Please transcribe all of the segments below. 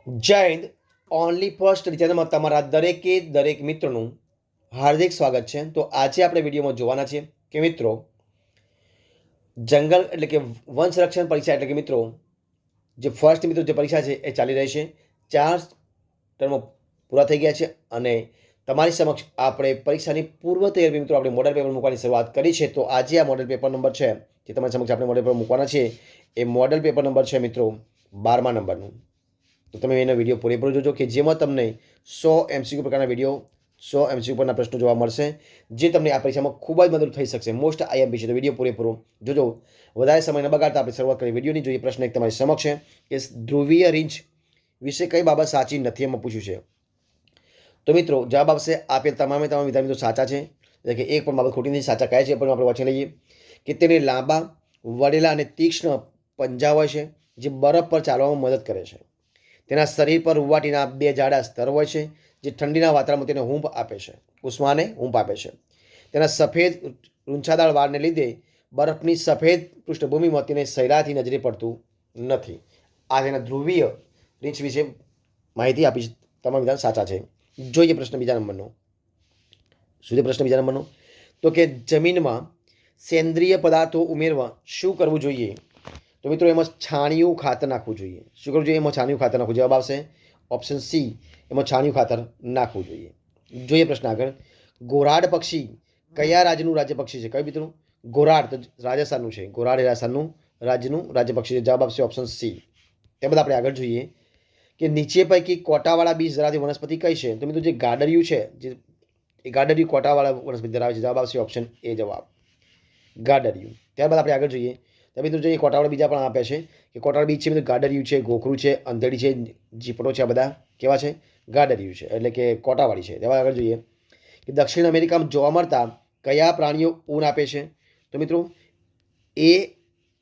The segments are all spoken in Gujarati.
જય હિન્દ. ઓનલી ફર્સ્ટ ચેનલમાં તમારા દરેક મિત્રોનું હાર્દિક સ્વાગત છે. તો આજે આપણે વિડીયોમાં જોવાના છે કે મિત્રો જંગલ એટલે કે વન સંરક્ષણ પરીક્ષા એટલે કે મિત્રો જે ફર્સ્ટ મિત્રો જે પરીક્ષા છે એ ચાલી રહી છે. 4 ટર્મો પૂરા થઈ ગયા છે અને તમારી સમક્ષ આપણે પરીક્ષાની પૂર્વ તૈયારી મિત્રો આપણે મોડલ પેપર મૂકવાની શરૂઆત કરી છે. તો આજે આ મોડલ પેપર નંબર છે જે તમારી સમક્ષ આપણે મોડલ પેપર મૂકવાના છે એ મોડલ પેપર નંબર છે મિત્રો 12મા નંબરનું. તો તમે એનો વિડીયો પૂરેપૂરો જોજો કે જેમાં તમને 100 MCQ પ્રકારના વિડીયો 100 MCQ પરના પ્રશ્નો જોવા મળશે જે તમને આ પરીક્ષામાં ખૂબ જ મદદ થઈ શકશે. મોસ્ટ IMP છે તો વિડીયો પૂરેપૂરો જોજો. વધારે સમય ન બગાડતા આપણે શરૂઆત કરીએ વિડીયોની. જોઈએ પ્રશ્ન એક તમારી સમક્ષ છે કે ધ્રુવીય રીંછ વિશે કઈ બાબત સાચી નથી એમાં પૂછ્યું છે. તો મિત્રો જવાબ આવશે આપેલ તમામ વિધાન મિત્રો સાચા છે, એટલે કે એક પણ બાબત ખોટી નથી. સાચા કયા છે પણ આપણે વાંચી લઈએ કે તેને લાંબા વળેલા અને તીક્ષ્ણ પંજા હોય છે જે બરફ પર ચાલવામાં મદદ કરે છે. તેના શરીર પર રૂવાટીના 2 જાડા સ્તર હોય છે જે ઠંડીના વાતાવરણમાં તેને હૂંફ આપે છે, ઉષ્માને હૂંફ આપે છે. તેના સફેદ રૂંછાદાર વાળને લીધે બરફની સફેદ પૃષ્ઠભૂમિમાં તેને સહેલાઈથી નજરે પડતું નથી. આ તેના ધ્રુવીય રીંછ વિશે માહિતી આપી છે. તમામ વિધાન સાચા છે. જોઈએ પ્રશ્ન બીજા નંબરનો. શું છે પ્રશ્ન બીજા નંબરનો? તો કે જમીનમાં સેન્દ્રિય પદાર્થો ઉમેરવા શું કરવું જોઈએ? તો મિત્રો એમાં છાણિયું ખાતર નાખવું જોઈએ. શું કરવું જોઈએ? એમાં છાણિયું ખાતર નાખવું. જવાબ આવશે ઓપ્શન સી, એમાં છાણિયું ખાતર નાખવું જોઈએ. જોઈએ પ્રશ્ન આગળ. ઘોરાડ પક્ષી કયા રાજ્યનું રાજ્ય પક્ષી છે? કયું મિત્રો? ઘોરાડ તો રાજસ્થાનનું છે. ઘોરાડ રાજસ્થાનનું રાજ્ય પક્ષી છે. જવાબ આપશે ઓપ્શન સી. તે બધા આપણે આગળ જોઈએ કે નીચે પૈકી કોટાવાળા બીજ ધરાવતી વનસ્પતિ કઈ છે? તો મિત્રો જે ગાડરિયું છે, જે એ ગાડરિયું કોટાવાળા વનસ્પતિ ધરાવે છે. જવાબ આવશે ઓપ્શન એ, જવાબ ગાડરિયું. ત્યારબાદ આપણે આગળ જોઈએ. મિત્રો જોઈએ કોટાવાળા બીજા પણ આપે છે કે કોટાવાળા બીજ છે મિત્રો ગાડરિયું છે, ગોખરું છે, અંધેડી છે, જીપડો છે. આ બધા કેવા છે? ગાડરિયું છે, એટલે કે કોટાવાળી છે. તેમાં આગળ જોઈએ કે દક્ષિણ અમેરિકામાં જોવા મળતા કયા પ્રાણીઓ ઊન આપે છે? તો મિત્રો A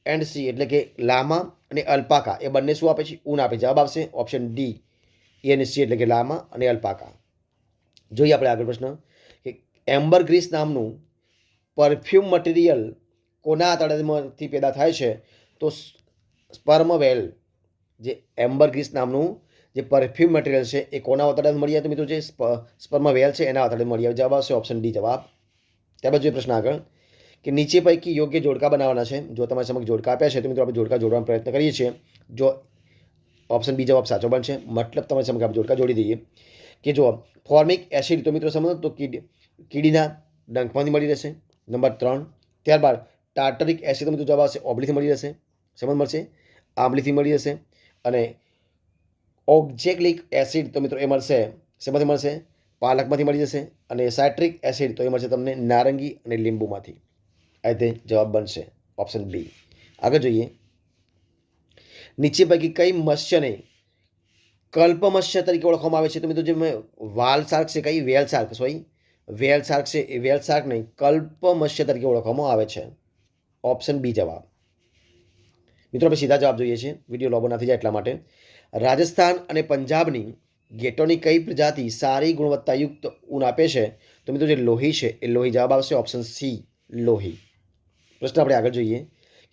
એન્ડ સી એટલે કે લામા અને અલ્પાકા એ બંને શું આપે છે? ઊન આપે. જવાબ આવશે ઓપ્શન ડી, એ અને સી એટલે કે લામા અને અલ્પાકા. જોઈએ આપણે આગળ પ્રશ્ન કે એમ્બરગ્રીસ નામનું પરફ્યુમ મટીરિયલ કોના આંતરડામાંથી પેદા થાય છે? તો સ્પર્મ વેલ, જે એમ્બરગ્રીસ નામનું જે પરફ્યુમ મટીરિયલ છે એ કોના આંતરડાથી મળી આવે? તો મિત્રો જે સ્પર્મ વેલ છે એના આંતરડાથી મળી આવે. જવાબ આવશે ઓપ્શન ડી, જવાબ. ત્યારબાદ જોઈએ પ્રશ્ન આગળ કે નીચે પૈકી યોગ્ય જોડકા બનાવવાના છે. જો તમારી સમક્ષ જોડકા આપ્યા છે તો મિત્રો આપણે જોડકા જોડવાનો પ્રયત્ન કરીએ છીએ. જો ઓપ્શન બી જવાબ સાચો બનશે, મતલબ તમારી સમક્ષ આપણે જોડકા જોડી દઈએ કે જો ફોર્મિક એસિડ તો મિત્રો સમજો તો કીડીના ડંખમાંથી મળી રહેશે. નંબર 3. ત્યારબાદ ટાર્ટરિક એસિડ તો મિત્રો જવાબ આવશે ઓબલીથી મળી રહેશે. સમજ મળશે, આંબલીથી મળી જશે. અને ઓક્ઝેલિક એસિડ તો મિત્રો એ મળશે શેમાંથી મળશે? પાલકમાંથી મળી જશે. અને સાઇટ્રિક એસિડ તો એ મળશે તમને નારંગી અને લીંબુમાંથી. આ રીતે જવાબ બનશે ઓપ્શન બી. આગળ જોઈએ નીચે પૈકી કઈ મત્સ્યને કલ્પમત્સ્ય તરીકે ઓળખવામાં આવે છે? તો મિત્રો જે વાલ શાર્ક છે, કઈ વેલ શાર્ક, વેલ શાર્ક છે એ વેલ શાર્ક નહીં કલ્પમત્સ્ય તરીકે ઓળખવામાં આવે છે. ઓપ્શન બી, જવાબ. મિત્રો આપણે સીધા જવાબ જોઈએ છીએ, વિડીયો લોબો ના થઈ જાય એટલા માટે. રાજસ્થાન અને પંજાબની ઘેટોની કઈ પ્રજાતિ સારી ગુણવત્તાયુક્ત ઊન આપે છે? તો મિત્રો જે લોહી છે એ લોહી. જવાબ આવશે ઓપ્શન સી, લોહી. પ્રશ્ન આપણે આગળ જોઈએ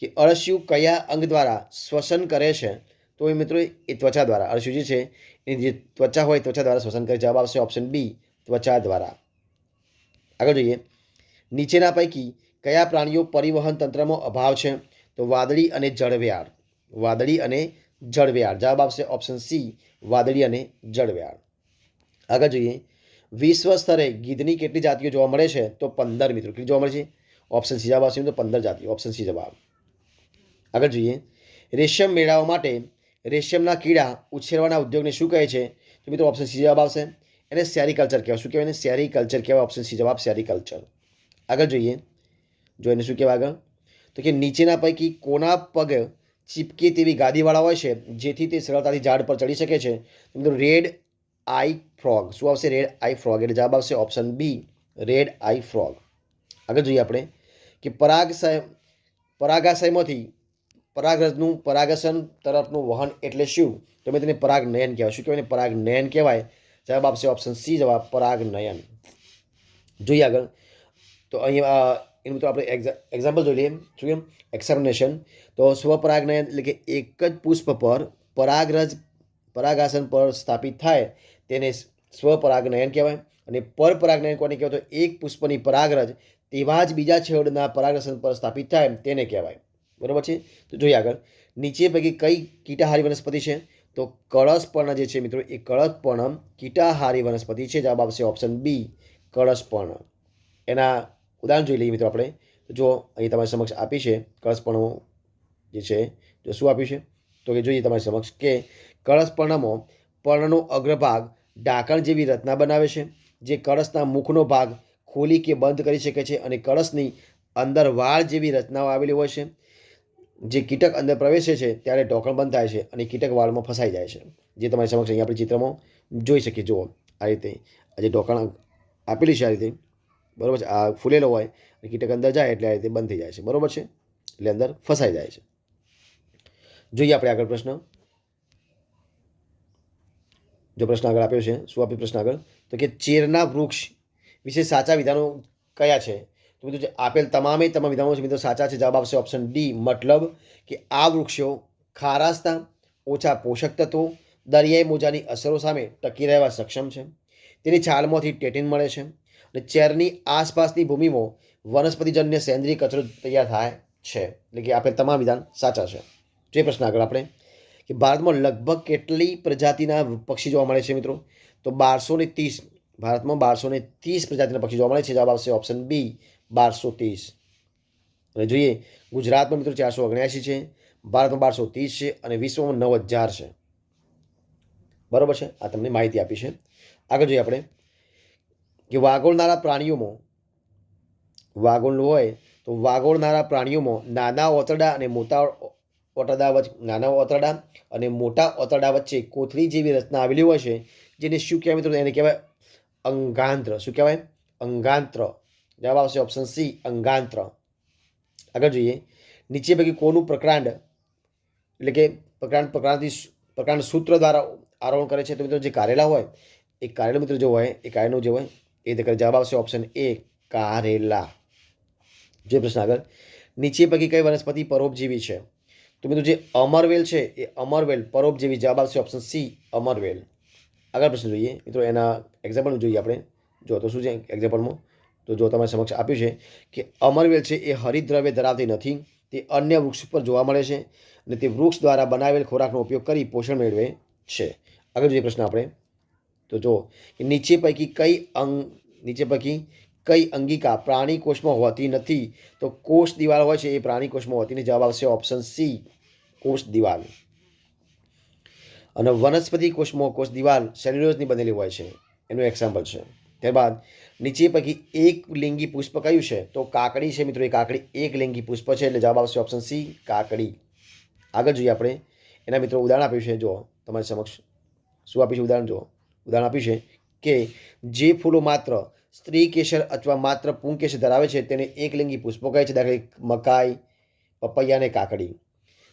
કે અળસિયું કયા અંગ દ્વારા શ્વસન કરે છે? તો એ મિત્રો એ ત્વચા દ્વારા. અળસિયું જે છે એની જે ત્વચા હોય ત્વચા દ્વારા શ્વસન કરે. જવાબ આવશે ઓપ્શન બી, ત્વચા દ્વારા. આગળ જોઈએ નીચેના પૈકી કયા પ્રાણીઓ પરિવહન તંત્રમાં અભાવ છે? તો વાદળી અને જળવ્યાળ. વાદળી અને જળવ્યાળ. જવાબ આવશે ઓપ્શન સી, વાદળી અને જળવ્યાળ. આગળ જોઈએ વિશ્વ સ્તરે ગીધની કેટલી જાતિઓ જોવા મળે છે? તો 15 મિત્રો. કેટલી જોવા મળે છે? ઓપ્શન સી જવાબ આવશે તો 15 જાતિઓ. ઓપ્શન સી જવાબ. આગળ જોઈએ રેશમ મેળવવા માટે રેશમના કીડા ઉછેરવાના ઉદ્યોગને શું કહે છે? તો મિત્રો ઓપ્શન સી જવાબ આવશે. એને સેરીકલ્ચર કહેવાય. શું કહેવાય? એને સેરીકલ્ચર કહેવાય. ઓપ્શન સી જવાબ, સેરીકલ્ચર. આગળ જોઈએ જો એને શું કહેવાય આગળ તો કે નીચેના પૈકી કોના પગ ચીપકે તેવી ગાદીવાળા હોય છે જેથી તે સરળતાથી ઝાડ પર ચડી શકે છે? મિત્રો રેડ આઈ ફ્રોગ. શું આવશે? રેડ આઈ ફ્રોગ. એટલે જવાબ આવશે ઓપ્શન બી, રેડ આઈ ફ્રોગ. આગળ જોઈએ આપણે કે પરાગાશયમાંથી પરાગરજનું પરાગસન તરફનું વહન એટલે શું? તો મેં તેને પરાગનયન કહેવાય. શું કહેવાય? પરાગનયન કહેવાય. જવાબ આપશે ઓપ્શન સી, જવાબ પરાગનયન. જોઈએ આગળ તો અહીંયા એનું તો આપણે એક્ઝામ્પલ જોઈ લઈએ. શું કેમ? એક્ઝામિનેશન. તો સ્વપરાગનયન એટલે કે એક જ પુષ્પ પર પરાગરજ પરાગાસન પર સ્થાપિત થાય તેને સ્વપરાગનયન કહેવાય. અને પરપરાગનયન કોને કહેવાય? તો એક પુષ્પની પરાગરજ તેવા જ બીજા છેડના પરાગાસન પર સ્થાપિત થાય તેને કહેવાય. બરાબર છે. તો જોઈએ આગળ. નીચે પૈકી કઈ કીટાહારી વનસ્પતિ છે? તો કળશપર્ણ જે છે મિત્રો એ કળશપર્ણ કીટાહારી વનસ્પતિ છે. જવાબ આવશે ઓપ્શન બી કળશપર્ણ. એના ઉદાહરણ જોઈ લઈએ મિત્રો આપણે. જો અહીં તમારી સમક્ષ આપી છે કળશપર્ણ જે છે, જો શું આપ્યું છે તો કે જોઈએ તમારી સમક્ષ કે કળશપર્ણમાં પર્ણનો અગ્રભાગ ઢાંકણ જેવી રચના બનાવે છે, જે કળશના મુખનો ભાગ ખોલી કે બંધ કરી શકે છે, અને કળશની અંદર વાળ જેવી રચનાઓ આવેલી હોય છે. જે કીટક અંદર પ્રવેશે છે ત્યારે ઢોકણ બંધ થાય છે અને કીટક વાળમાં ફસાઈ જાય છે. જે તમારી સમક્ષ અહીંયા આપણે ચિત્રમાં જોઈ શકીએ. જુઓ આ રીતે આ જે ઢોકણ આપેલી છે આ રીતે, બરાબર છે, આ ફૂલેલો હોય અને કીટક અંદર જાય એટલે આ રીતે બંધ થઈ જાય છે. બરાબર છે, એટલે અંદર ફસાઈ જાય છે. જોઈએ આપણે આગળ પ્રશ્ન. જો પ્રશ્ન આગળ આપ્યો છે, શું આપ્યું પ્રશ્ન આગળ? તો કે ચેરના વૃક્ષ વિશે સાચા વિધાનો કયા છે? તો મિત્રો જે આપેલ તમામ વિધાનો છે મિત્રો સાચા છે. જવાબ આવશે ઓપ્શન ડી. મતલબ કે આ વૃક્ષો ખારાશતા, ઓછા પોષક તત્વો, દરિયાઈ મોજાની અસરો સામે ટકી રહેવા સક્ષમ છે. તેની છાલમાંથી ટેટીન મળે છે અને ચેરની આસપાસની ભૂમિમાં વનસ્પતિજન્ય સેન્દ્રીય કચરો તૈયાર થાય છે. એટલે કે આપેલ તમામ વિધાન સાચા છે. જે પ્રશ્ન આગળ આપણે કે ભારતમાં લગભગ કેટલી પ્રજાતિના પક્ષી જોવા મળે છે મિત્રો? તો 1230. ભારતમાં 1230 પ્રજાતિના પક્ષી જોવા મળે છે. જવાબ આવશે ઓપ્શન બી 1230. અને જોઈએ ગુજરાતમાં મિત્રો 479 છે, ભારતમાં 1230 છે અને વિશ્વમાં 9000 છે. બરાબર છે, આ તમને માહિતી આપી છે. આગળ જોઈએ આપણે કે વાગોળનારા પ્રાણીઓમાં નાના ઓતરડા અને મોટા ઓતરડા વચ્ચે કોથળી જેવી રચના આવેલી હોય છે, જેને શું કહેવાય મિત્રો? એને કહેવાય અંગાંત્ર. શું કહેવાય? અંગાંત્ર. જવાબ આવશે ઓપ્શન સી અંગાંત્ર. આગળ જોઈએ નીચે પૈકી કોનું પ્રકાંડ એટલે કે પ્રકાંડ સૂત્ર દ્વારા આરોહણ કરે છે? તો મિત્રો જે કારેલા હોય એ કારેલું મિત્રો જે હોય એ કારેલું જે હોય એ રીતે કરે. જવાબ આવશે ઓપ્શન એ કારેલા. જે પ્રશ્ન આગળ નીચે પૈકી કઈ વનસ્પતિ પરોપજીવી છે? તો મિત્રો જે અમરવેલ છે એ અમરવેલ પરોપજીવી. જવાબ આવશે ઓપ્શન સી અમરવેલ. આગળ પ્રશ્ન જોઈએ મિત્રો, એના એક્ઝામ્પલ જોઈએ આપણે. જો તો શું છે એક્ઝામ્પલમાં? તો જો તમારી સમક્ષ આપ્યું છે કે અમરવેલ છે એ હરિતદ્રવ્ય ધરાવતી નથી, તે અન્ય વૃક્ષ પર જોવા મળે છે અને તે વૃક્ષ દ્વારા બનાવેલ ખોરાકનો ઉપયોગ કરી પોષણ મેળવે છે. આગળ જોઈએ પ્રશ્ન આપણે. તો જો નીચે પૈકી કઈ અંગિકા પ્રાણી કોષમાં હોતી નથી? તો કોષ દિવાલ હોય છે એ પ્રાણી કોષમાં હોતી નથી. જવાબ આવશે ઓપ્શન સી કોષ દિવાલ. અને વનસ્પતિ કોષમાં કોષ દિવાલ સેલ્યુલોઝની બનેલી હોય છે, એનું એક્ઝામ્પલ છે. ત્યારબાદ નીચે પૈકી એક લિંગી પુષ્પ કયું છે? તો કાકડી છે મિત્રો. એ કાકડી એક લિંગી પુષ્પ છે એટલે જવાબ આવશે ઓપ્શન સી કાકડી. આગળ જોઈએ આપણે એના મિત્રો ઉદાહરણ આપ્યું છે. જો તમારી સમક્ષ શું આપ્યું છે ઉદાહરણ આપ્યું છે કે જે ફૂલો માત્ર સ્ત્રી કેસર અથવા માત્ર પુંકેસર ધરાવે છે તેને એકલિંગી પુષ્પો કહે છે. દાખલા મકાઈ, પપૈયા અને કાકડી.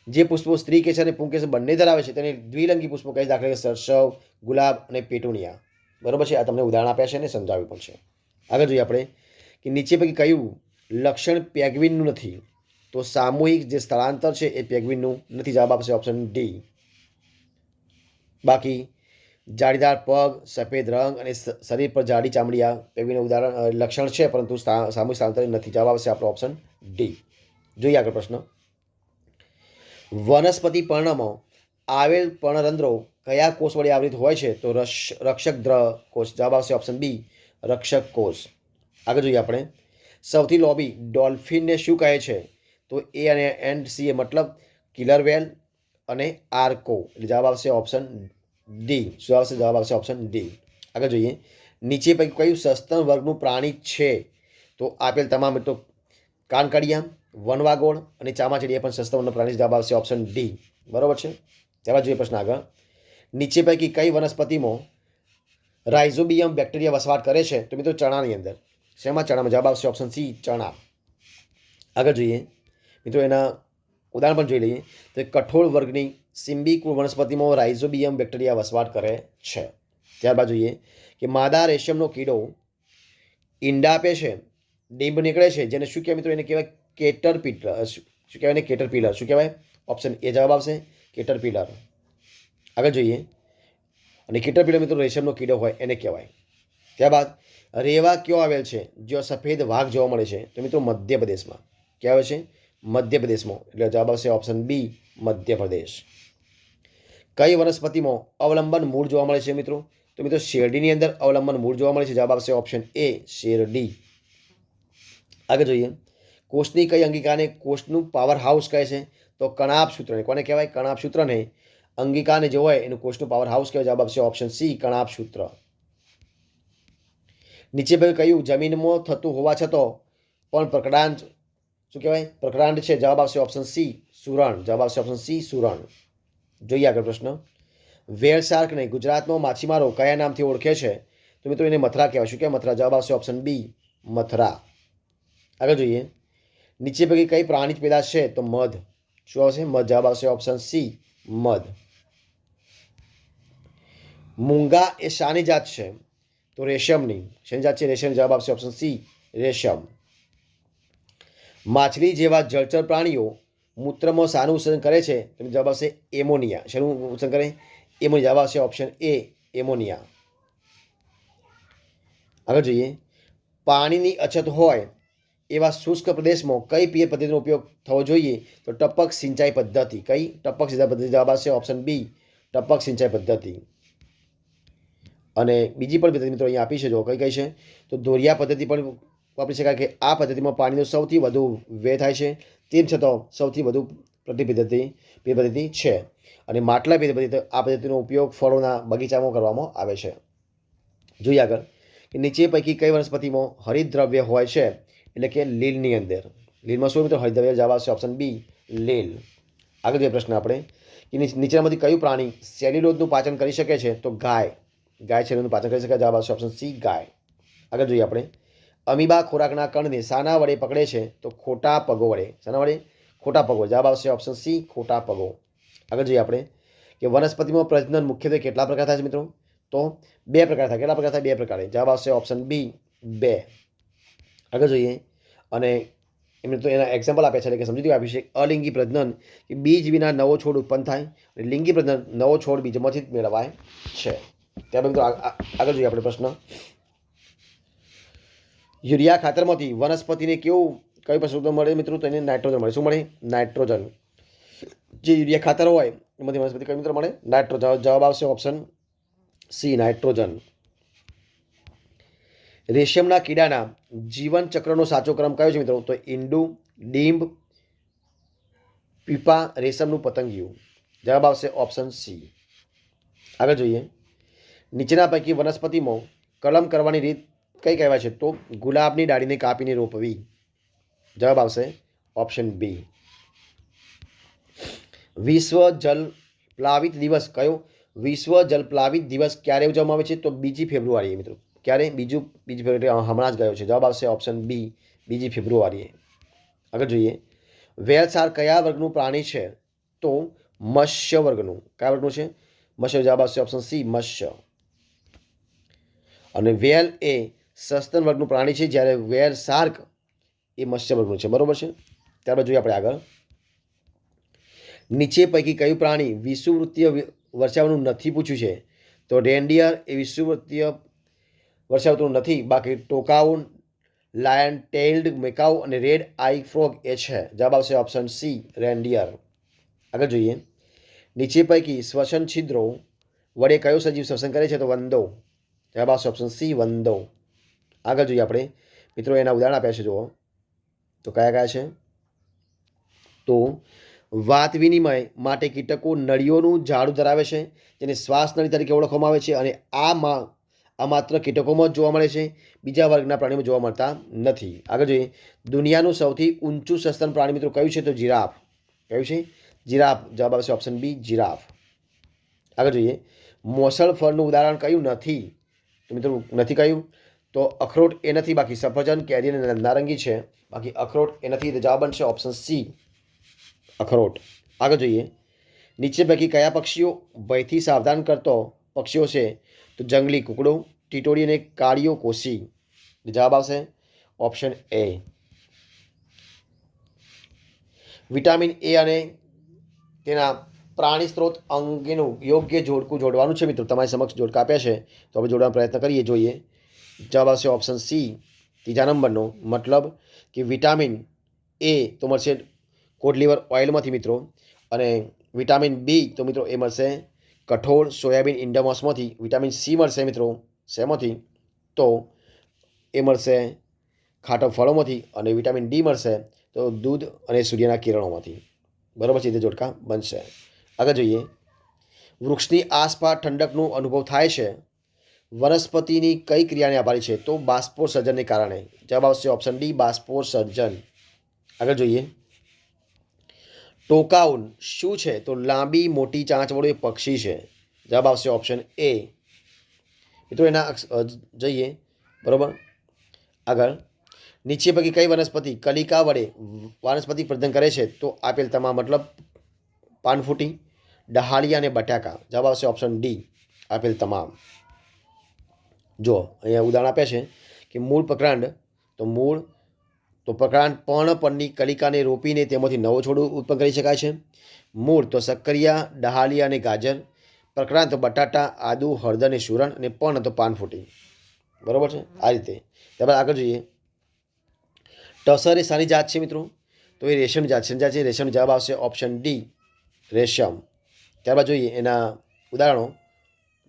જે પુષ્પો સ્ત્રી કેસર અને પુંકેસર બંને ધરાવે છે તેને દ્વિલિંગી પુષ્પો કહે છે. દાખલા સરસવ, ગુલાબ અને પેટુનિયા. બરાબર છે, આ તમને ઉદાહરણ આપ્યા છે અને સમજાવ્યું પણ છે. આગળ જોઈએ આપણે કે નીચે પૈકી કયું લક્ષણ પેંગ્વિનનું નથી? તો સામૂહિક જે સ્થળાંતર છે એ પેંગ્વિનનું નથી. જવાબ આપશે ઓપ્શન ડી. બાકી જાળીદાર પગ, સફેદ રંગ અને શરીર પર જાડી ચામડી આ પેંગ્વિનનું લક્ષણ છે, પરંતુ સામૂહિક સ્થળાંતર નથી. જવાબ આવશે આપણો ઓપ્શન ડી. જોઈએ આગળ પ્રશ્ન. વનસ્પતિ પર્ણમાં આવેલ પર્ણરંધ્રો કયા કોષ વડે આવૃત હોય છે? તો રક્ષક દ્રવ કોષ. જવાબ આવશે ઓપ્શન બી રક્ષક કોષ. આગળ જોઈએ આપણે સૌથી લોબી ડોલ્ફિનને શું કહે છે? તો એ અને એન્ડ સી એ મતલબ કિલર વેલ અને આર્કો. એટલે જવાબ આવશે ઓપ્શન ડી. શું આવશે? જવાબ આવશે ઓપ્શન ડી. આગળ જોઈએ નીચે પૈકી કયું સસ્તન વર્ગનું પ્રાણી છે? તો આપેલ તમામ તો કાનકડિયા, વનવાગોળ અને ચામાચીડી એ પણ સસ્તન વર્ગનું પ્રાણી. જવાબ આવશે ઓપ્શન ડી. બરાબર છે. ત્યારબાદ જોઈએ પ્રશ્ન આગળ. નીચે પૈકી કઈ વનસ્પતિમાં રાઇઝોબિયમ બેક્ટેરિયા વસવાટ કરે છે? તો મિત્રો ચણાની અંદર. શેમાં? ચણામાં. જવાબ આવશે ઓપ્શન સી ચણા. આગળ જોઈએ મિત્રો એના ઉદાહરણ પણ જોઈ લઈએ. તો કઠોળ વર્ગની સિમ્બિકુળ વનસ્પતિમાં રાઇઝોબિયમ બેક્ટેરિયા વસવાટ કરે છે. ત્યારબાદ જોઈએ કે માદા રેશમનો કીડો ઈંડા આપે છે, ડીંબ નીકળે છે, જેને શું કહેવાય મિત્રો? એને કહેવાય કેટરપિલર. શું કહેવાય? કેટરપિલર. શું કહેવાય? ઓપ્શન એ જવાબ આવશે કેટરપિલર. આગળ જોઈએ અને કેટરપિલર મિત્રો રેશમનો કીડો હોય એને કહેવાય. ત્યારબાદ રેવા કયો આવેલ છે જ્યાં સફેદ વાઘ જોવા મળે છે? તો મિત્રો મધ્યપ્રદેશમાં. ક્યાં આવે છે? મધ્યપ્રદેશમાં. એટલે જવાબ આવશે ઓપ્શન બી, મધ્યપ્રદેશ. કઈ વનસ્પતિમાં અવલંબન મૂળ જોવા મળે છે મિત્રો? તો મિત્રો શેરડીની અંદર અવલંબન મૂળ જોવા મળે છે. જવાબ આવશે ઓપ્શન એ, શેરડી. આગળ જોઈએ, કોષની કઈ અંગિકાને કોષનું પાવર હાઉસ કહે છે? તો કણાભ સૂત્રને. કોને કહેવાય? કણાભ સૂત્રને. અંગિકાને જે હોય એનું કોષનું પાવર હાઉસ કહેવાય. જવાબ આવશે ઓપ્શન સી, કણાભ સૂત્ર. નીચે ભાઈ કયું જમીનમાં થતું હોવા છતાં પણ પ્રકડાંડ શું કહેવાય? પ્રકડાંડ છે. જવાબ આવશે ઓપ્શન સી, સુરણ. જવાબ આવશે ઓપ્શન સી, સુરણ. જોઈએ આગળ પ્રશ્ન. વેલ શાર્કને ગુજરાતમાં માછીમારો કયા નામથી ઓળખે છે? તો મિત્રો એને મથરા કહેવાય. શું કહેવાય? મથરા. જવાબ આવશે ઓપ્શન બી, મથરા. આગળ જોઈએ, નીચે પૈકી કઈ પ્રાણી પેદાશ છે? તો મધ. શું આવશે? મધ. જવાબ આવશે ઓપ્શન સી, મધ. મૂંગા એ શાની જાત છે? તો રેશમની. શેની જાત છે? રેશમ. જવાબ આવશે ઓપ્શન સી, રેશમ. માછલી જેવા જળચર પ્રાણીઓ મૂત્રમાં શાનું ઉત્સર્જન કરે છે? તો જવાબ આવશે એમોનિયા. શાનું ઉત્સર્જન કરે? એમોનિયા. જવાબ આવશે ઓપ્શન એ, એમોનિયા. આગળ જોઈએ, પાણીની અછત હોય એવા શુષ્ક પ્રદેશમાં કઈ પિયત પદ્ધતિનો ઉપયોગ થવો જોઈએ? તો ટપક સિંચાઈ પદ્ધતિ. કઈ? ટપક સિંચાઈ પદ્ધતિ. જવાબ આવશે ઓપ્શન બી, ટપક સિંચાઈ પદ્ધતિ. અને બીજી પણ પદ્ધતિ મિત્રો અહીંયા આપી છે. જો કઈ કઈ છે? તો દોરિયા પદ્ધતિ પણ વાપરી શકાય, કે આ પદ્ધતિમાં પાણીનો સૌથી વધુ વ્યય થાય છે, તેમ છતાં સૌથી વધુ પદ્ધતિ છે. અને માટલા પદ્ધતિ, આ પદ્ધતિનો ઉપયોગ ફળોના બગીચામાં કરવામાં આવે છે. જોઈએ આગળ, કે નીચે પૈકી કઈ વનસ્પતિમાં હરિતદ્રવ્ય હોય છે? એટલે કે લીલની અંદર. લીલમાં શું મિત્રો? હરિતદ્રવ્ય. જવાબ આવશે ઓપ્શન બી, લીલ. આગળ જોઈએ પ્રશ્ન આપણે, કે નીચેનામાંથી કયું પ્રાણી સેલ્યુલોઝનું પાચન કરી શકે છે? તો ગાય. ગાય સેલ્યુલોઝનું પાચન કરી શકે. જવાબ આવશે ઓપ્શન સી, ગાય. આગળ જોઈએ આપણે, અમીબા ખોરાકના કણને શાના વડે પકડે છે? તો ખોટા પગો વડે. શાના વડે? ખોટા પગો. જવાબ આવશે ઓપ્શન સી, ખોટા પગો. આગળ જોઈએ આપણે, કે વનસ્પતિમાં પ્રજનન મુખ્યત્વે કેટલા પ્રકાર થાય છે મિત્રો? તો 2 પ્રકાર થાય. કેટલા પ્રકાર થાય? 2 પ્રકારે. જવાબ આવશે ઓપ્શન બી, 2. આગળ જોઈએ, અને એમને તો એના એક્ઝામ્પલ આપ્યા છે, એટલે કે સમજૂતી આપી છે. અલિંગી પ્રજનન, કે બીજ વિના નવો છોડ ઉત્પન્ન થાય. અને લિંગી પ્રજનન, નવો છોડ બીજમાંથી જ મેળવાય છે. ત્યારબાદ મિત્રો આગળ જોઈએ આપણે પ્રશ્ન, યુરિયા ખાતરમાંથી વનસ્પતિને કઈ વસ્તુ મળે મિત્રો? તો એને નાઇટ્રોજન મળે. શું મળે? નાઇટ્રોજન. જે યુરિયા ખાતર હોય એમાંથી વનસ્પતિ કઈ મિત્રો મળે? નાઇટ્રોજન. જવાબ આવશે ઓપ્શન સી, નાઇટ્રોજન. રેશમના કીડાના જીવન ચક્રનો સાચો ક્રમ કયો છે મિત્રો? તો ઈંડું, ડીંબ, પીપા, રેશમનું પતંગિયું. જવાબ આવશે ઓપ્શન સી. આગળ જોઈએ, નીચેના પૈકી વનસ્પતિમાં કલમ કરવાની રીત કઈ કહેવાય છે? તો ગુલાબની ડાળીને કાપીને રોપવી. જવાબ આવશે ઓપ્શન બી. વિશ્વ જલ પ્લાવિત દિવસ કયો? વિશ્વ જલ પ્લાવિત દિવસ ક્યારે ઉજવવામાં આવે છે? તો 2 ફેબ્રુઆરીએ મિત્રો. ક્યારે? 2 ફેબ્રુઆરી, હમણાં જ ગયો છે. જવાબ આવશે ઓપ્શન બી, 2 ફેબ્રુઆરીએ. આગળ જોઈએ, વેલ શાર્ક કયા વર્ગનું પ્રાણી છે? તો મત્સ્ય વર્ગનું. કયા વર્ગનું છે? મત્સ્ય. જવાબ આવશે ઓપ્શન સી, મત્સ્ય. અને વેલ એ સસ્તન વર્ગનું પ્રાણી છે, જ્યારે વેલ શાર્ક એ મત્સ્ય વર્ગનું છે. બરોબર છે. ત્યારબાદ જોઈએ આપણે આગળ, નીચે પૈકી કયું પ્રાણી વિષુવવૃત્તીય વર્ષાવનું નથી પૂછ્યું છે? તો રેન્ડિયર એ વિષુવવૃત્તીય વર્ષાવતું નથી. બાકી ટોકાઉ, લાયન ટેઇલ્ડ મેકાઉ અને રેડ આઈ ફ્રોગ એ છે. જવાબ આવશે ઓપ્શન સી, રેન્ડિયર. આગળ જોઈએ, નીચે પૈકી શ્વસન છિદ્રો વડે કયો સજીવ શ્વસન કરે છે? તો વંદો. જવાબ આવશે ઓપ્શન સી, વંદો. આગળ જોઈએ આપણે મિત્રો, એના ઉદાહરણ આપ્યા છે. જુઓ તો કયા કયા છે? તો વાત વિનિમય માટે કીટકો નળીઓનું જાળું ધરાવે છે, જેને શ્વાસ નળી તરીકે ઓળખવામાં આવે છે. અને આ માત્ર કીટકોમાં જ જોવા મળે છે, બીજા વર્ગના પ્રાણીઓમાં જોવા મળતા નથી. આગળ જોઈએ, દુનિયાનું સૌથી ઊંચું સસ્તન પ્રાણી મિત્રો કયું છે? તો જીરાફ. કયું છે? જીરાફ. જવાબ આવશે ઓપ્શન બી, જીરાફ. આગળ જોઈએ, મોસળ ફળનું ઉદાહરણ કયું નથી? તો મિત્રો નથી કયું? તો અખરોટ એ નથી. બાકી સફરજન, કેરી અને નારંગી છે. બાકી અખરોટ એ નથી. તો જવાબ બનશે ઓપ્શન સી, અખરોટ. આગળ જોઈએ, નીચે પૈકી કયા પક્ષીઓ ભયથી સાવધાન કરતો પક્ષીઓ છે? તો જંગલી કુકડો, ટીટોડી અને કાળિયો કોશી. જવાબ આવશે ઓપ્શન એ. વિટામિન એ અને તેના પ્રાણી સ્ત્રોત અંગેનું યોગ્ય જોડકું જોડવાનું છે મિત્રો. તમારી સમક્ષ જોડકા આપ્યા છે તો આપણે જોડવાનો પ્રયત્ન કરીએ. જોઈએ જવાબ આવશે ઓપ્શન સી, ત્રીજા નંબરનો. મતલબ કે વિટામિન એ તો મળશે કોડ લીવર ઓઇલમાંથી મિત્રો, અને વિટામિન બી તો મિત્રો એ મળશે કઠોળ સોયાબીન ઇન્ડોમોસમાંથી. વિટામિન સી મળશે મિત્રો શેમાંથી? તો એ મળશે ખાટા ફળોમાંથી, અને વિટામિન ડી મળશે તો દૂધ અને સૂર્યના કિરણોમાંથી. બરાબર છે, તે જોડકા બનશે. આગળ જોઈએ, વૃક્ષની આસપાસ ઠંડકનું અનુભવ થાય છે વનસ્પતિની કઈ ક્રિયાને આભારી છે? તો બાષ્પોત્સર્જનને કારણે. જવાબ આવશે ઓપ્શન ડી, બાષ્પોત્સર્જન. આગળ જોઈએ, ટોકાઉન શું છે? તો લાંબી મોટી ચાંચવાળું એક પક્ષી છે. જવાબ આવશે ઓપ્શન એ. મિત્રો એના જઈએ બરાબર. આગળ, નીચે પૈકી કઈ વનસ્પતિ કલિકા વડે વાનસ્પતિક પ્રજનન કરે છે? તો આપેલ તમામ, મતલબ પાનફૂટી, ડહાળિયા અને બટાકા. જવાબ આવશે ઓપ્શન ડી, આપેલ તમામ. જો અહીંયા ઉદાહરણ આપ્યા છે કે મૂળ પ્રકાંડ, તો પ્રકાંડ પર્ણ પરની કલિકાને રોપીને તેમાંથી નવો છોડ ઉત્પન્ન કરી શકાય છે. મૂળ તો શક્કરિયા, ડહાલિયા અને ગાજર. પ્રકાંડ તો બટાટા, આદુ, હળદર અને સુરણ. અને પર્ણ તો પાનફૂટી. બરાબર છે, આ રીતે. ત્યારબાદ આગળ જોઈએ, ટસર એ શાની જાત છે મિત્રો? તો એ રેશમ જાત છે. રેશમ જવાબ આવશે ઓપ્શન ડી, રેશમ. ત્યારબાદ જોઈએ એના ઉદાહરણો.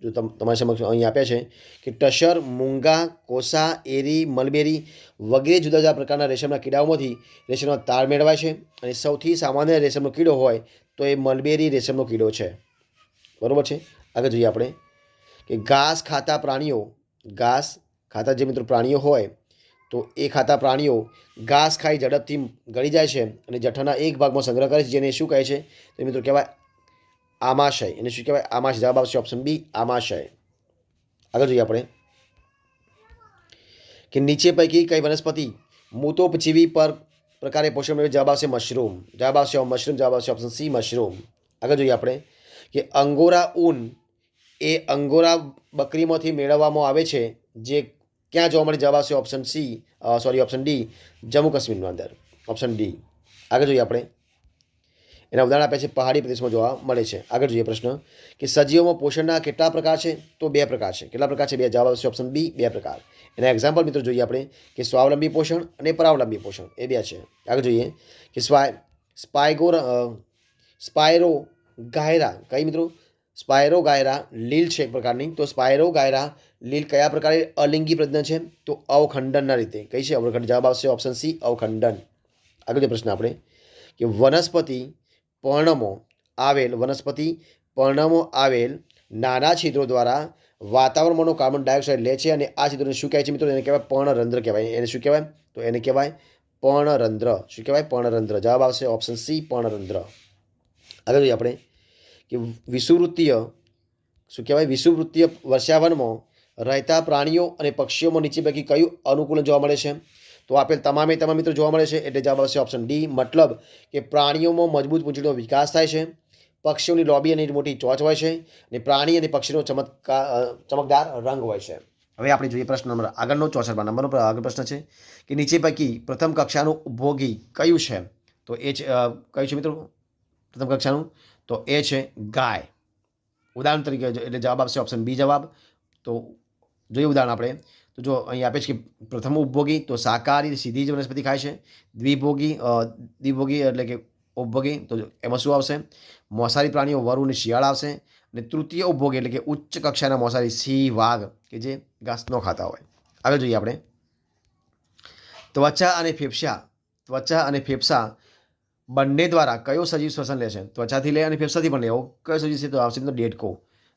જો તમારી સમક્ષ અહીં આપ્યા છે કે ટસર, મૂંગા, કોસા, એરી, મલબેરી વગેરે જુદા જુદા પ્રકારના રેશમના કીડાઓમાંથી રેશમનો તાર મેળવાય છે. અને સૌથી સામાન્ય રેશમનો કીડો હોય તો એ મલબેરી રેશમનો કીડો છે. બરાબર છે. આગળ જોઈએ આપણે કે ઘાસ ખાતા પ્રાણીઓ, ઘાસ ખાતા જે મિત્રો પ્રાણીઓ હોય તો એ ખાતા પ્રાણીઓ ઘાસ ખાઈ ઝડપથી ગળી જાય છે અને જઠરના એક ભાગમાં સંગ્રહ કરે છે, જેને શું કહે છે? તો મિત્રો કહેવાય આમાશય. એને શું કહેવાય? આમાશય. જવાબ આવશે ઓપ્શન બી, આમાશય. આગળ જોઈએ આપણે કે નીચે પૈકી કઈ વનસ્પતિ મૂતોપજીવી પર પ્રકારે પોષણ મેળવે? જવાબ આવશે મશરૂમ. જવાબ આવશે મશરૂમ. જવાબ આવશે ઓપ્શન સી, મશરૂમ. આગળ જોઈએ આપણે કે અંગોરા ઊન એ અંગોરા બકરીમાંથી મેળવવામાં આવે છે, જે ક્યાં જોવા મળે? જવાબ આવશે option C, option D, Jammu કાશ્મીરની અંદર. Option D. આગળ જોઈએ આપણે એના ઉદાહરણ આપ્યા છે, પહાડી પ્રદેશમાં જોવા મળે છે. આગળ જોઈએ પ્રશ્ન કે સજીવોમાં પોષણના કેટલા પ્રકાર છે? તો 2 પ્રકાર છે. કેટલા પ્રકાર છે? 2. જવાબ આવશે ઓપ્શન બી, 2 પ્રકાર. એના એક્ઝામ્પલ મિત્રો જોઈએ આપણે કે સ્વાવલંબી પોષણ અને પરાવલંબી પોષણ, એ 2 છે. આગળ જોઈએ કે સ્પાયરો ગાયરા કઈ મિત્રો? સ્પાયરો ગાયરા લીલ છે એક પ્રકારની. તો સ્પાયરો ગાયરા લીલ કયા પ્રકારે અલિંગી પ્રજનન છે? તો અવખંડનના રીતે. કઈ છે? અવખંડન. જવાબ આવશે ઓપ્શન સી, અવખંડન. આગળ પ્રશ્ન આપણે કે વનસ્પતિ પર્ણમો આવેલ નાના છિદ્રો દ્વારા વાતાવરણમાંનો કાર્બન ડાયોક્સાઇડ લે છે, અને આ છિદ્રોને શું કહે છે મિત્રો? એને કહેવાય પર્ણરંધ્ર કહેવાય. એને શું કહેવાય? તો એને કહેવાય પર્ણરંધ્ર. શું કહેવાય? પર્ણરંધ્ર. જવાબ આવશે ઓપ્શન સી, પર્ણરંધ્ર. આગળ જોઈએ આપણે કે વિષુવવૃત્તીય વર્ષાવનમાં રહેતા પ્રાણીઓ અને પક્ષીઓમાં નીચે પૈકી કયું અનુકૂલન જોવા મળે છે? તો આપેલ તમામે તમામ મિત્રો જોવા મળે છે. એટલે જવાબ આવશે ઓપ્શન ડી, મતલબ કે પ્રાણીઓમાં મજબૂત પૂંછડીનો વિકાસ થાય છે, પક્ષીઓની લોબી અને મોટી ચોચ હોય છે, અને પ્રાણી અને પક્ષીનો ચમકદાર રંગ હોય છે. હવે આપણે જોઈએ પ્રશ્ન નંબર આગળનો 64 નંબરનો આગળ પ્રશ્ન છે કે નીચે પૈકી પ્રથમ કક્ષાનું ઉપભોગી કયું છે? તો એ છે કયું છે મિત્રો પ્રથમ કક્ષાનું? તો એ છે ગાય. ઉદાહરણ તરીકે એટલે જવાબ આવશે ઓપ્શન બી જવાબ. તો જોઈએ ઉદાહરણ આપણે. તો જો અહીં આપે છે કે પ્રથમ ઉપભોગી તો શાકાહારી સીધી જ વનસ્પતિ ખાય છે. દ્વિભોગી એટલે કે ઉપભોગી, તો એમાં શું આવશે? મોસારી પ્રાણીઓ વરુ અને શિયાળ આવશે. અને તૃતીય ઉપભોગી એટલે કે ઉચ્ચ કક્ષાના મોસારી સિંહ, વાઘ કે જે ઘાસ ન ખાતા હોય. આગળ જોઈએ આપણે ત્વચા અને ફેફસા બંને દ્વારા કયો સજીવ શ્વસન લે છે? ત્વચાથી લે અને ફેફસાથી પણ લે. એવો કયો સજીવ છે? તો આવશે તો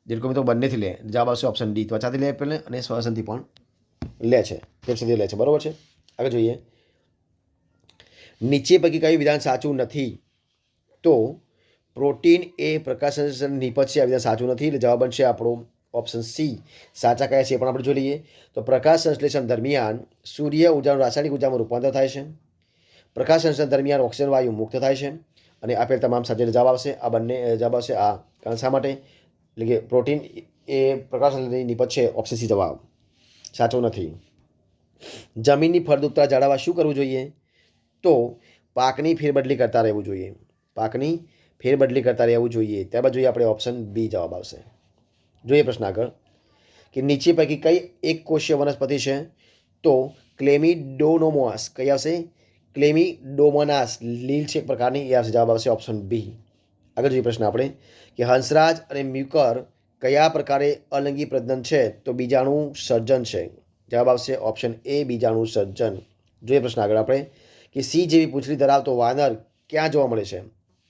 દેડકો મિત્રો બંનેથી લે. જવાબ આવશે ઓપ્શન ડી, ત્વચાથી લે પહેલે અને શ્વસનથી પણ લે છે, ફેફસાથી લે છે. બરાબર છે. આગળ જોઈએ નીચે પૈકી કયું વિધાન સાચું નથી? તો પ્રોટીન એ પ્રકાશ સંશ્લેષણ નિપજશે, આ વિધાન સાચું નથી. એટલે જવાબ બનશે આપણો ઓપ્શન સી. સાચા કયા છે એ પણ આપણે જોઈ લઈએ. તો પ્રકાશ સંશ્લેષણ દરમિયાન સૂર્ય ઉર્જાનું રાસાયણિક ઉર્જામાં રૂપાંતર થાય છે. પ્રકાશ સંશ્લેષણ દરમિયાન ઓક્સિજન વાયુ મુક્ત થાય છે. અને આપેલ તમામ સાચા જવાબ આવશે. આ બંને જવાબ આવશે આ. કારણ શા માટે? એટલે કે પ્રોટીન એ પ્રકાશ સંશ્લેષણ નિપજશે. ઓપ્શન સી જવાબ સાચો નથી. જમીનની ફળદ્રુપતા જાળવવા શું કરવું જોઈએ? તો પાકની ફેરબદલી કરતા રહેવું જોઈએ. પાકની ફેરબદલી કરતા રહેવું જોઈએ. ત્યારબાદ જોઈએ આપણે ઓપ્શન બી જવાબ આવશે. જોઈએ પ્રશ્ન આગળ કે નીચે પૈકી કઈ એક કોષીય વનસ્પતિ છે? તો ક્લેમિડોમોનાસ કઈ આવશે? ક્લેમિડોમોનાસ લીલ છે એક પ્રકારની, એ આવશે. જવાબ આવશે ઓપ્શન બી. આગળ જોઈએ પ્રશ્ન આપણે કે હંસરાજ અને મ્યુકર કયા પ્રકારે અલિંગી પ્રજનન છે? તો બીજાણુ સર્જન છે. જવાબ આવશે ઓપ્શન એ, બીજાણુ સર્જન. જોઈએ પ્રશ્ન આગળ આપણે કે સિંહ જેવી પૂંછડી ધરાવતો વાનર ક્યાં જોવા મળે છે?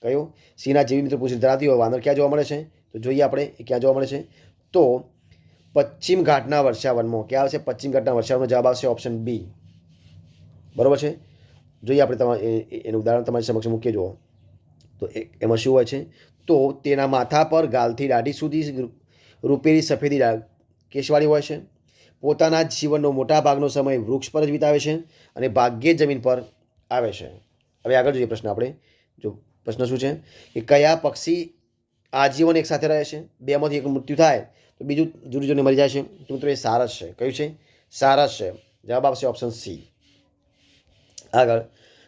કયું? સિંહના જેવી મિત્રો પૂંછડી ધરાવતી હોય વાનર ક્યાં જોવા મળે છે? તો જોઈએ આપણે એ ક્યાં જોવા મળે છે. તો પશ્ચિમ ઘાટના વર્ષાવનમાં. ક્યાં આવશે? પશ્ચિમ ઘાટના વર્ષાવનમાં. જવાબ આવશે ઓપ્શન બી. બરોબર છે. જોઈએ આપણે એનું ઉદાહરણ તમારી સમક્ષ મૂકીએ. જુઓ તો એમાં શું હોય છે? તો તેના માથા પર ગાલથી દાઢી સુધી રૂપેલી સફેદી કેશવાળી હોય છે. પોતાના જીવનનો મોટા ભાગનો સમય વૃક્ષ પર જ વિતાવે છે અને ભાગ્યે જ જમીન પર આવે છે. હવે આગળ જોઈએ પ્રશ્ન આપણે. જો પ્રશ્ન શું છે કે કયા પક્ષી આજીવન એક સાથે રહે છે? બેમાંથી એક મૃત્યુ થાય તો બીજું જુદી જુદી મરી જાય છે. તો મિત્રો એ સારસ છે. કયું છે? સારસ છે. જવાબ આવશે ઓપ્શન સી. આગળ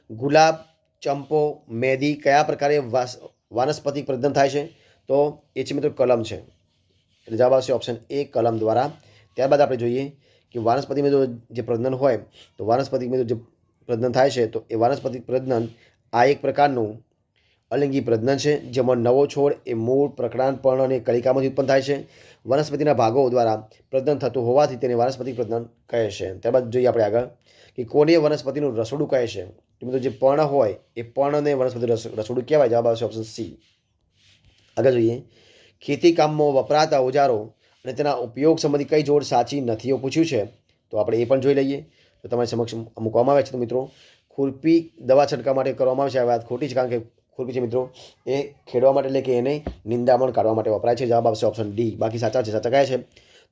ગુલાબ, ચંપો, મેદી કયા પ્રકારે વાનસ્પતિક પ્રજનન થાય છે? તો એ છે મિત્રો કલમ છે. એટલે જવાબ આવશે ઓપ્શન એ, કલમ દ્વારા. ત્યારબાદ આપણે જોઈએ કે વાનસ્પતિમાં જે પ્રજનન હોય તો વાનસ્પતિમાં જે પ્રજનન થાય છે તો એ વાનસ્પતિક પ્રજનન આ એક પ્રકારનું અલિંગી પ્રજનન છે, જેમાં નવો છોડ એ મૂળ, પ્રકડાન, પર્ણ અને કલિકામાંથી ઉત્પન્ન થાય છે. વનસ્પતિના ભાગો દ્વારા પ્રજનન થતું હોવાથી તેને વાનસ્પતિક પ્રજનન કહે છે. ત્યારબાદ જોઈએ આપણે આગળ કે કોને વનસ્પતિનું રસોડું કહે છે? તો મિત્રો જે પર્ણ હોય એ પર્ણને વનસ્પતિ રસોડું કહેવાય. જવાબ આવશે ઓપ્શન સી. આગળ જોઈએ ખેતી કામમાં વપરાતા ઓજારો અને તેના ઉપયોગ સંબંધી કઈ જોડ સાચી નથી એવું પૂછ્યું છે. તો આપણે એ પણ જોઈ લઈએ. તો તમારી સમક્ષ મૂકવામાં આવે છે. તો મિત્રો ખુરપી દવા છંટકાવ માટે કરવામાં આવે છે. આ વાત ખોટી છે, કારણ કે ખુરપી છે મિત્રો એ ખેડવા માટે એટલે કે એને નિંદામણ કાઢવા માટે વપરાય છે. જવાબ આવશે ઓપ્શન ડી. બાકી સાચા છે. સાચા કયા છે?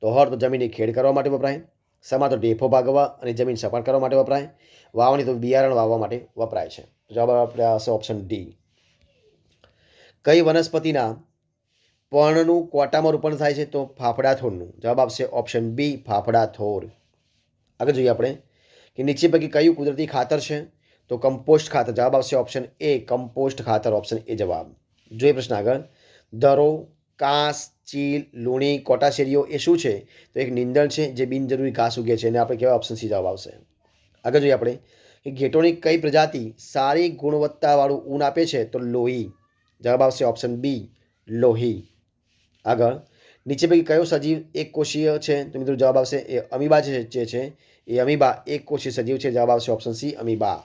તો હળ તો જમીનની ખેડ કરવા માટે વપરાય, સમા તો ઢેફો ભાગવા અને જમીન સપાટ કરવા માટે વપરાય, વાવણી તો બિયારણ વાવવા માટે વપરાય છે. જવાબ આપણે આવશે ઓપ્શન ડી. કઈ વનસ્પતિના પર્ણનું કોટામાં રૂપાંતર થાય છે? તો ફાફડા થોરનું. જવાબ આવશે ઓપ્શન બી, ફાફડા થોર. આગળ જોઈએ આપણે કે નીચે પૈકી કયું કુદરતી ખાતર છે? તો કમ્પોસ્ટ ખાતર. જવાબ આવશે ઓપ્શન એ, કમ્પોસ્ટ ખાતર. ઓપ્શન એ જવાબ. જોઈએ પ્રશ્ન આગળ. ધરો, કાંસ, ચીલ, લૂણી, કોટાશેરીઓ એ શું છે? તો એક નીંદણ છે જે બિનજરૂરી ઘાસ ઉગે છે, એને આપણે કહેવાય. ઓપ્શન સી જવાબ આવશે. આગળ જોઈએ આપણે કે ઘેટોની કઈ પ્રજાતિ સારી ગુણવત્તાવાળું ઊન આપે છે? તો લોહી. જવાબ આવશે ઓપ્શન બી, લોહી. આગળ નીચે પૈકી કયો સજીવ એક કોષીય છે? તો મિત્રો જવાબ આવશે એ અમીબા જે છે એ અમીબા એક કોષીય સજીવ છે. જવાબ આવશે ઓપ્શન સી, અમીબા.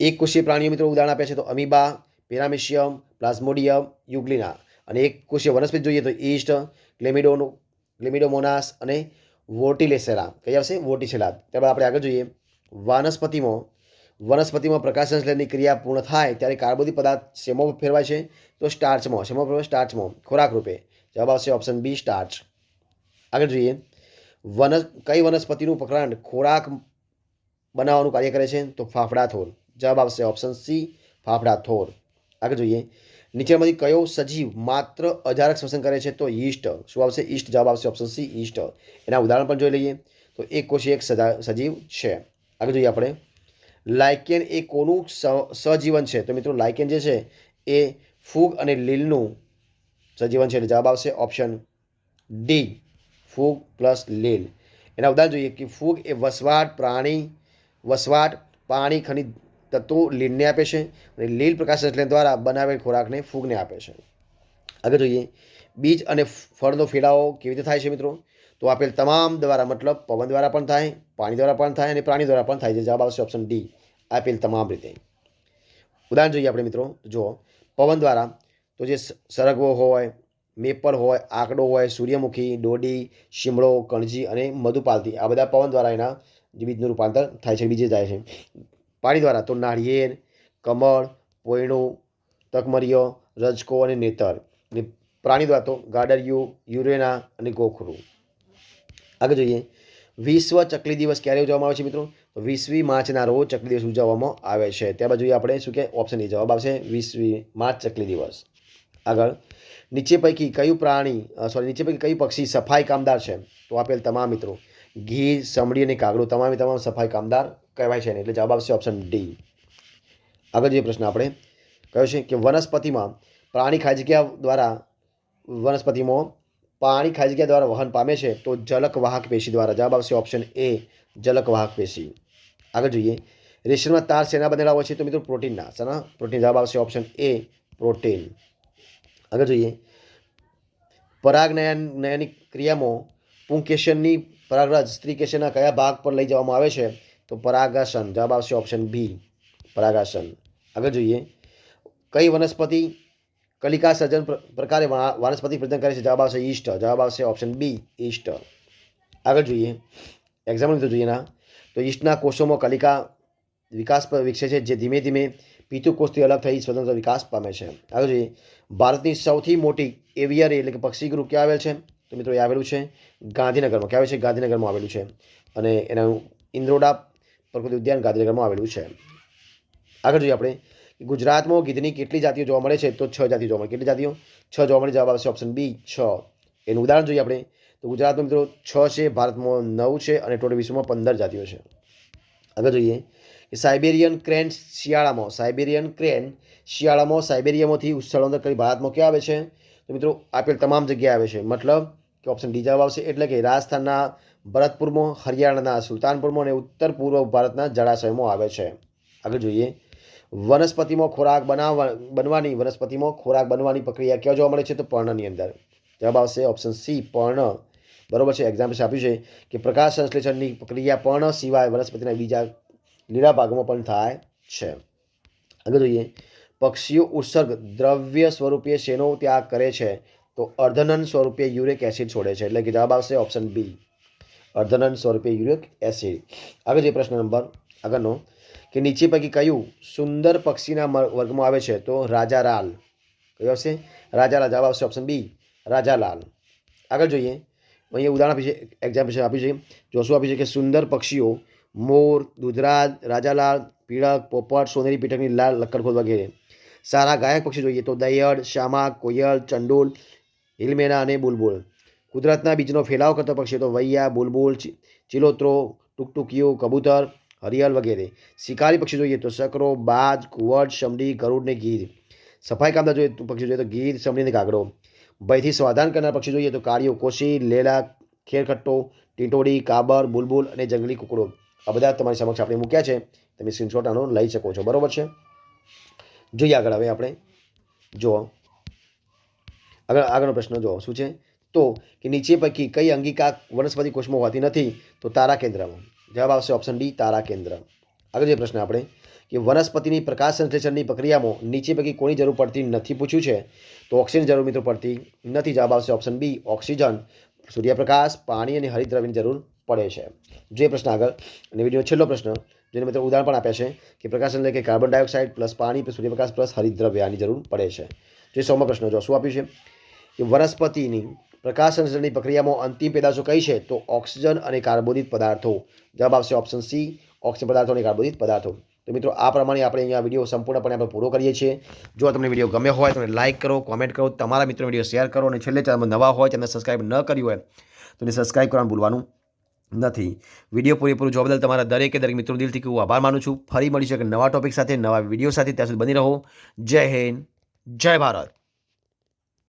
એક કોષીય પ્રાણીઓ મિત્રો ઉદાહરણ આપ્યા છે તો અમીબા, પેરામેશિયમ, પ્લાઝ્મોડિયમ, યુગ્લિના. અને એક કોષીય વનસ્પતિ જોઈએ તો ઈસ્ટ, ક્લેમિડોમોનાસ અને વોર્ટિલેસેરા. કઈ આવશે? વોર્ટિસેરા. ત્યારબાદ આપણે આગળ જોઈએ વનસ્પતિમાં પ્રકાશ સંશ્લેષણની ક્રિયા પૂર્ણ થાય ત્યારે કાર્બોદિત પદાર્થ શેમાં ફેરવાય છે? તો સ્ટાર્ચમાં. શેમાં ફેરવાય? સ્ટાર્ચમાં, ખોરાક રૂપે. જવાબ આવશે ઓપ્શન બી, સ્ટાર્ચ. આગળ જોઈએ કઈ વનસ્પતિનું પ્રકાંડ ખોરાક બનાવવાનું કાર્ય કરે છે? તો ફાફડા થોર. જવાબ આવશે ઓપ્શન સી, ફાફડા થોર. આગળ જોઈએ નીચેમાંથી કયો સજીવ માત્ર અજારક શ્વસન કરે છે? તો યીસ્ટ. શું આવશે? ઈસ્ટ. જવાબ આવશે ઓપ્શન સી, ઈસ્ટ. એના ઉદાહરણ પણ જોઈ લઈએ. તો એક કોષીય એક સજીવ છે. આગળ જોઈએ આપણે લાઇકેન એ કોનું સજીવન છે? તો મિત્રો લાઇકેન જે છે એ ફૂગ અને લીલનું સજીવન છે. એટલે જવાબ આવશે ઓપ્શન ડી, ફૂગ પ્લસ લીલ. એના ઉદાહરણ જોઈએ કે ફૂગ એ વસવાટ, પાણી, ખનિજ તત્વો લીલને આપે છે અને લીલ પ્રકાશ સંશ્લેષણ દ્વારા બનાવેલ ખોરાકને ફૂગને આપે છે. આગળ જોઈએ બીજ અને ફળનો ફેલાવો કેવી રીતે થાય છે મિત્રો? તો આપેલ તમામ દ્વારા, મતલબ પવન દ્વારા પણ થાય, પાણી દ્વારા પણ થાય અને પ્રાણી દ્વારા પણ થાય છે. જવાબ આવશે ઓપ્શન ડી, આપેલ તમામ રીતે. ઉદાહરણ જોઈએ આપણે મિત્રો. જુઓ પવન દ્વારા તો જે સરગવો હોય, મેપલ હોય, આકડો હોય, સૂર્યમુખી, ડોડી, શીમળો, કણજી અને મધુપાલતી, આ બધા પવન દ્વારા એના જે બીજનું રૂપાંતર થાય છે, બીજે જાય છે. પાણી દ્વારા તો નાળિયેર, કમળ, પોયણું, તકમરીઓ, રજકો અને નેતર. અને પ્રાણી દ્વારા તો ગાડરિયું, યુરેના અને ગોખરું. આગળ જોઈએ વિશ્વ ચકલી દિવસ ક્યારે ઉજવવામાં આવે છે મિત્રો? તો 20મી માર્ચના રોજ ચકલી દિવસ ઉજવવામાં આવે છે. ત્યારબાદ જોઈએ આપણે શું કે ઓપ્શન એ જવાબ આવશે 20મી માર્ચ ચકલી દિવસ. આગળ નીચે પૈકી કયું પક્ષી સફાઈ કામદાર છે? તો આપેલ તમામ મિત્રો ગીર, સમડી અને કાગડું તમામ સફાઈ કામદાર કહેવાય છે. એટલે જવાબ આવશે ઓપ્શન ડી. આગળ જે પ્રશ્ન આપણે કયો છે કે વનસ્પતિમાં પાણી ખાઈ જગ્યા દ્વારા વનસ્પતિમાં પાણી ખાઈ જગ્યા દ્વારા વહન પામે છે તો જલકવાહક પેશી દ્વારા. જવાબ આવશે ઓપ્શન એ જલકવાહક પેશી. આગળ જોઈએ રેશમના તાર શેના બનેલા હોય છે તો મિત્રો પ્રોટીનના. શાના? પ્રોટીન. જવાબ આવશે ઓપ્શન એ પ્રોટીન. આગળ જોઈએ પરાગનયનની ક્રિયામાં પુંકેશનની પરાગરજ સ્ત્રીકેશનના કયા ભાગ પર લઈ જવામાં આવે છે તો પરાગાસન. જવાબ આવશે ઓપ્શન બી પરાગાસન. આગળ જોઈએ કઈ વનસ્પતિ કલિકા સર્જન પ્રકારે વાનસ્પતિ પ્રજનન કરે છે. જવાબ આવશે ઈસ્ટ. જવાબ આવશે ઓપ્શન બી ઈસ્ટ. આગળ જોઈએ એક્ઝામ્પલ મિત્રો જોઈએ ના તો ઈસ્ટના કોષોમાં કલિકા વિકાસ પર વિકસે છે જે ધીમે ધીમે પિતૃકોષથી અલગ થઈ સ્વતંત્ર વિકાસ પામે છે. આગળ જોઈએ ભારતની સૌથી મોટી એવિયરી એટલે કે પક્ષી ગૃહ ક્યાં આવેલ છે તો મિત્રો એ આવેલું છે ગાંધીનગરમાં. ક્યાં આવે છે? ગાંધીનગરમાં આવેલું છે અને એનું ઇન્દ્રોડા પ્રકૃતિ ઉદ્યાન ગાંધીનગરમાં આવેલું છે. આગળ જોઈએ આપણે ગુજરાતમાં ગીધની કેટલી જાતિઓ જોવા મળે છે તો 6 જાતિઓ જોવા મળે. કેટલી જાતિઓ? 6 જોવા મળે. જવાબ આવશે ઓપ્શન બી 6. એનું ઉદાહરણ જોઈએ આપણે તો ગુજરાતમાં મિત્રો 6 છે, ભારતમાં 9 છે અને ટોટલ વિશ્વમાં 15 જાતિઓ છે. આગળ જોઈએ કે સાઇબેરિયન ક્રેન શિયાળામાં સાઇબેરિયામાંથી સ્થળાંતર કરી ભારતમાં ક્યાં આવે છે તો મિત્રો આપેલ તમામ જગ્યાએ આવે છે. મતલબ કે ઓપ્શન ડી જવાબ આવશે. એટલે કે રાજસ્થાનના ભરતપુરમાં, હરિયાણાના સુલતાનપુરમાં અને ઉત્તર પૂર્વ ભારતના જળાશયમાં આવે છે. આગળ જોઈએ વનસ્પતિમાં ખોરાક બનવાની પ્રક્રિયા ક્યાં જોવા મળે છે તો પર્ણની અંદર. જવાબ આવશે ઓપ્શન સી પર્ણ. બરોબર છે. એક્ઝામ્પલ આપ્યું છે કે પ્રકાશ સંશ્લેષણની પ્રક્રિયા પર્ણ સિવાય વનસ્પતિના બીજા લીલા ભાગમાં પણ થાય છે. આગળ જોઈએ પક્ષીઓ ઉત્સર્ગ દ્રવ્ય સ્વરૂપે શેનો ત્યાગ કરે છે તો અર્ધનન સ્વરૂપે યુરિક એસિડ છોડે છે. એટલે કે જવાબ આવશે ઓપ્શન બી અર્ધનન સ્વરૂપે યુરિક એસિડ. આગળ જે પ્રશ્ન નંબર આગળનો કે નીચે પૈકી કયું સુંદર પક્ષીના વર્ગમાં આવે છે તો રાજાલાલ. કયો આવશે? રાજાલાલ. જવાબ આવશે ઓપ્શન બી રાજાલાલ. આગળ જોઈએ અહીંયા ઉદાહરણ આપ્યું છે એક્ઝામ્પલ આપ્યું છે જોશું આપ્યું છે કે સુંદર પક્ષીઓ મોર, દૂધરાજ, રાજાલાલ, પીળક, પોપટ, સોનેરી પીઠકની લાલ, લક્કડખોદ વગેરે. સારા ગાયક પક્ષી જોઈએ તો દયડ, શામા, કોયલ, ચંડોલ, હિલમેના અને બુલબુલ. કુદરતના બીજનો ફેલાવ કરતા પક્ષીઓ તો વૈયા, બુલબુલ, ચિલોત્રો, ટુકટુકીઓ, કબૂતર, હરિયલ વગેરે. શિકારી પક્ષી જોઈએ તો શકરો, બાજ, કુંવર, શમડી, ગરુડ ને ગીધ. સફાઈ કામદાર જોઈએ તો પક્ષી જોઈએ તો ગીધ, શમડી ને કાગડો. ભયથી સમાધાન કરનાર પક્ષી જોઈએ તો કાળિયો, કોશી, લેલા, ખેરખટ્ટો, ટીંટોડી, કાબર, બુલબુલ અને જંગલી કુકડો. આ બધા તમારી સમક્ષ આપણે મૂક્યા છે. તમે સ્ક્રીનશોટ આનો લઈ શકો છો. બરોબર છે. જોઈએ આગળ હવે આપણે જુઓ આગળનો પ્રશ્ન જુઓ શું છે તો કે નીચે પૈકી કઈ અંગિકા વનસ્પતિ કોષમાં હોતી નથી તો તારા કેન્દ્રમાં. જવાબ આવશે ઓપ્શન ડી તારા કેન્દ્ર. આગળ જે પ્રશ્ન આપણે કે વનસ્પતિની પ્રકાશ સંશ્લેષણની પ્રક્રિયામાં નીચે પૈકી કોની જરૂર પડતી નથી પૂછ્યું છે તો ઓક્સિજન જરૂર મિત્રો પડતી નથી. જવાબ આવશે ઓપ્શન બી ઓક્સિજન. સૂર્યપ્રકાશ, પાણી અને હરિતદ્રવ્યની જરૂર પડે છે. જે પ્રશ્ન આગળ અને વિડીયો છેલ્લો પ્રશ્ન જેને મિત્રો ઉદાહરણ પણ આપ્યા છે કે પ્રકાશ એટલે કે કાર્બન ડાયોક્સાઇડ પ્લસ પાણી પ્લસ સૂર્યપ્રકાશ પ્લસ હરિતદ્રવ્ય આની જરૂર પડે છે. જે 100મો પ્રશ્ન જો શું આપ્યું છે કે વનસ્પતિની પ્રકાશ સંશ્લેષણની પ્રક્રિયામાં અંતિમ પેદાશો કઈ છે તો ઓક્સિજન અને કાર્બોદિત પદાર્થો. જવાબ આવશે ઓપ્શન સી ઓક્સિજન પદાર્થો અને કાર્બોદિત પદાર્થો. તો મિત્રો આ પ્રમાણે આપણે અહીંયા વિડીયો સંપૂર્ણપણે આપણે પૂરો કરીએ છીએ. જો તમને વિડીયો ગમ્યો હોય તો લાઇક કરો, કોમેન્ટ કરો, તમારા મિત્રો વિડીયો શેર કરો અને છેલ્લે ચેનલમાં નવા હોય ચેનલ સબસ્ક્રાઇબ ન કર્યું હોય તો એને સબસ્ક્રાઇબ કરવાનું ભૂલવાનું નથી. વિડીયો પૂરેપૂરું જોવા બદલ તમારા દરેક મિત્રો દિલથી હું આભાર માનું છું. ફરી મળીશું એક નવા ટોપિક સાથે, નવા વિડીયો સાથે. ત્યાં સુધી બની રહો. જય હિન્દ, જય ભારત.